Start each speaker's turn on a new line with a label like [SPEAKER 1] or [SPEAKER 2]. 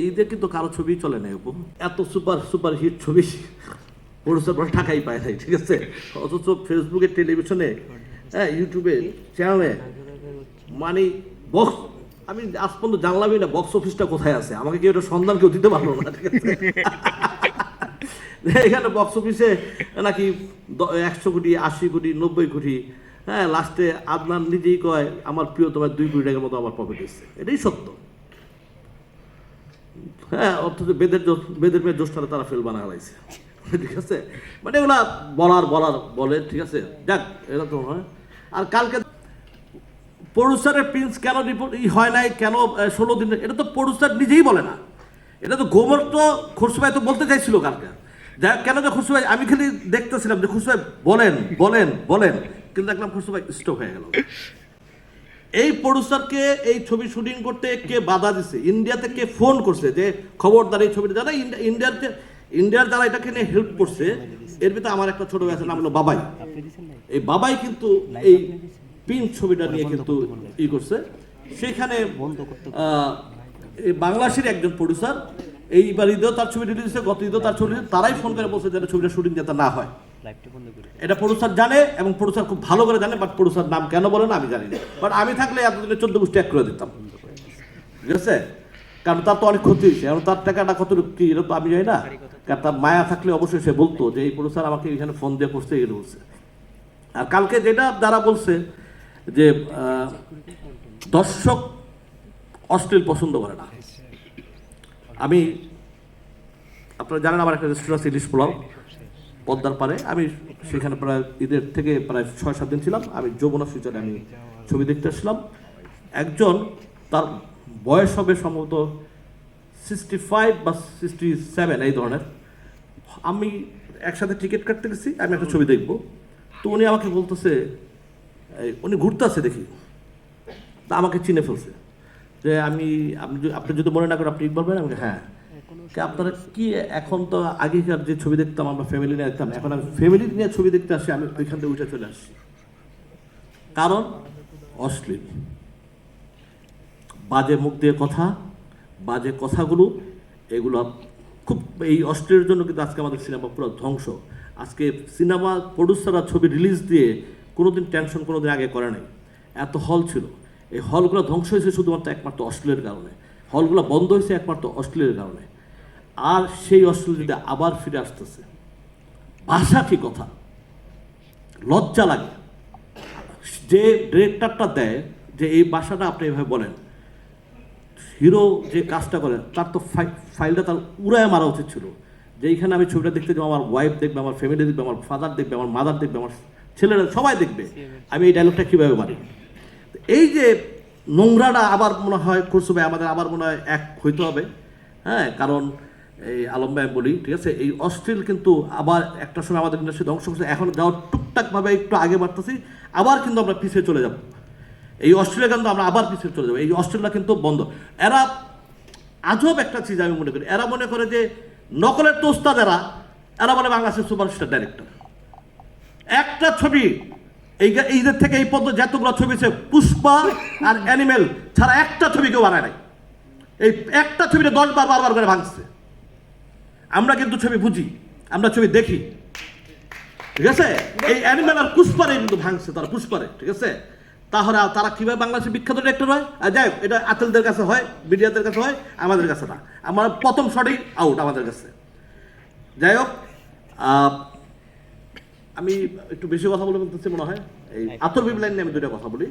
[SPEAKER 1] ঈদে কিন্তু কারো ছবি চলে না আপু, এত সুপার সুপার হিট ছবি প্রডিউসার টাকাই পায় নাই, ঠিক আছে। অথচ ফেসবুকে, টেলিভিশনে, হ্যাঁ, ইউটিউবে, চ্যানেলে মানে বক্স, আমি আজ পর্যন্ত জানলামই না বক্স অফিসটা কোথায় আছে, আমাকে কেউ এটা সন্ধান কেউ দিতে পারলো না, ঠিক আছে। এখানে বক্স অফিসে নাকি 100 কোটি, 80 কোটি, 90 কোটি, হ্যাঁ, লাস্টে আদনান নিজেই কয় আমার প্রিয় তোমার 2 কোটি টাকার মতো আমার প্রফিট এসছে, এটাই সত্য। হ্যাঁ, অর্থাৎ বেদের মেয়ে জোষ্ঠারে তারা ফেল বানা হারাইছে, ঠিক আছে। মানে এগুলা বলে, ঠিক আছে, যাক, এটা তো হয়। আর কালকে প্রডিউসারের প্রিন্স কেন রিপোর্ট হয় নাই, কেন 16 দিন, এটা তো প্রডিউসার নিজেই বলে না, এটা তো গোবর তো খুরশু ভাই তো বলতে চাইছিল কালকে, যাক, কেন যে খুরশু ভাই, আমি খালি দেখতেছিলাম যে খুরশু ভাই বলেন বলেন বলেন, কিন্তু দেখলাম খুরশু ভাই স্টপ হয়ে গেল। এই প্রডিউসারকে এই ছবি শুটিং করতে কে বাধা দিছে, ইন্ডিয়া থেকে ফোন করছে যে খবরদার এই ছবিটা, যারা ইন্ডিয়ার যারা এটাকে নিয়ে হেল্প করছে, এর ভিতরে আমার একটা ছোট ভাই আছে, নাম হলো বাবাই। এই বাবাই কিন্তু এই পিঙ্ক ছবিটা নিয়ে কিন্তু করছে। সেখানে বাংলাদেশের একজন প্রডিউসার এইবার ঈদেও তার ছবি রিলিজ হয়েছে, গত ঈদেও তার ছবি, তারাই ফোন করে বলছে যে ছবিটা শুটিং যাতে না হয়। এটা প্রডিউসার জানে এবং প্রডিউসার খুব ভালো করে জানে, বাট প্রডিউসার নাম কেন বলে না আমি জানি না, বাট আমি থাকলে এতদিনে 14 গোষ্ঠী এক করে দিতাম, ঠিক আছে। কারণ তার তো অনেক ক্ষতি হয়েছে, এবং তার টাকাটা কত কি এটা তো আমি জানি না, কারণ তার মায়া থাকলে অবশ্যই সে বলতো যে এই প্রডিউসার আমাকে এখানে ফোন দিয়ে করছে, এটা বলছে। আর কালকে যেটা যারা বলছে যে দর্শক অশ্লীল পছন্দ করে না, আমি, আপনারা জানেন আমার একটা রেস্টুরেন্ট আছে ইলিশ পোলাও পদ্মার পারে, আমি সেখানে প্রায় ঈদের থেকে প্রায় 6-7 দিন ছিলাম। আমি যমুনা ফিউচারে আমি ছবি দেখতে আসলাম। একজন, তার বয়স হবে সম্ভবত 65 বা 67 এই ধরনের। আমি একসাথে টিকিট কাটতে গেছি, আমি একটা ছবি দেখবো, তো উনি আমাকে বলতেছে, উনি ঘুরতে আছে দেখি, তা আমাকে চিনে ফেলছে যে আপনি যদি মনে না করেন আপনি ইকবাল ভাই, আমাকে হ্যাঁ, আপনারা কি এখন তো আগেকার যে ছবি দেখতাম আমরা ফ্যামিলি নিয়ে দেখতাম, এখন আমি ফ্যামিলি নিয়ে ছবি দেখতে আসি, আমি ওইখান থেকে উঠে চলে আসছি, কারণ অশ্লীল, বাজে মুখ দিয়ে কথা, বাজে কথাগুলো, এগুলো খুব, এই অশ্লীলের জন্য কিন্তু আজকে আমাদের সিনেমা পুরো ধ্বংস। আজকে সিনেমা প্রডিউসাররা ছবি রিলিজ দিয়ে কোনোদিন টেনশন কোনোদিন আগে করে নাই, এত হল ছিল, এই হলগুলো ধ্বংস হয়েছে শুধুমাত্র একমাত্র অশ্লীলের কারণে, হলগুলো বন্ধ হয়েছে একমাত্র অশ্লীলের কারণে। আর সেই অশ্লীলতা আবার ফিরে আসতেছে, ভাষা কি কথা, লজ্জা লাগে। যে ডিরেক্টরটা দেয় যে এই ভাষাটা আপনি এভাবে বলেন, হিরো যে কাজটা করে তার তো ফাইলটা তার উড়ায় মারা উচিত ছিল, যে এইখানে আমি ছবিটা দেখতে যাবো, আমার ওয়াইফ দেখবে, আমার ফ্যামিলি দেখবে, আমার ফাদার দেখবে, আমার মাদার দেখবে, আমার ছেলেরা সবাই দেখবে, আমি এই ডায়লগটা কীভাবে মারি। এই যে নোংরাটা আবার মনে হয় করছে ভাই, আমাদের আবার মনে হয় এক হইতে হবে, হ্যাঁ, কারণ এই আলম ভাই বলি, ঠিক আছে, এই অশ্লীল কিন্তু আবার একটা সময় আমাদের ইন্ডাস্ট্রি ধ্বংস করছে, এখন যাওয়ার টুকটাকভাবে একটু আগে বাড়তেছি, আবার কিন্তু আমরা পিছিয়ে চলে যাব, এই অস্ট্রেলিয়া কিন্তু আমরা আবার পিছিয়ে চলে যাবো, এই অস্ট্রেলিয়া কিন্তু বন্ধ। এরা আজব একটা চিজ আমি মনে করি, এরা মনে করে যে নকলের তোস্তা যারা, এরা বলে বাংলাদেশের সুপারস্টার ডাইরেক্টর। একটা ছবি এইদের থেকে এই পর্যন্ত যতগুলো ছবি আছে, পুষ্পা আর অ্যানিমেল ছাড়া একটা ছবি কেউ বানায় নাই, এই একটা ছবিটা 10 বার বারবার করে ভাঙছে। আমরা কিন্তু ছবি বুঝি, আমরা ছবি দেখি, ঠিক আছে। এই অ্যানিমেল আর পুষ্পারে কিন্তু ভাঙছে তারা, পুষ্পারে, ঠিক আছে। তাহলে তারা কীভাবে বাংলাদেশের বিখ্যাত ডিরেক্টর হয়? যাই হোক, এটা আতেলদের কাছে হয়, মিডিয়াদের কাছে হয়, আমাদের কাছে না, আমার প্রথম শটেই আউট আমাদের কাছে। যাই হোক, আমি একটু বেশি কথা বলে বলতেছি মনে হয়, এই আতর বিবলাইন নিয়ে আমি 2টা কথা বলি।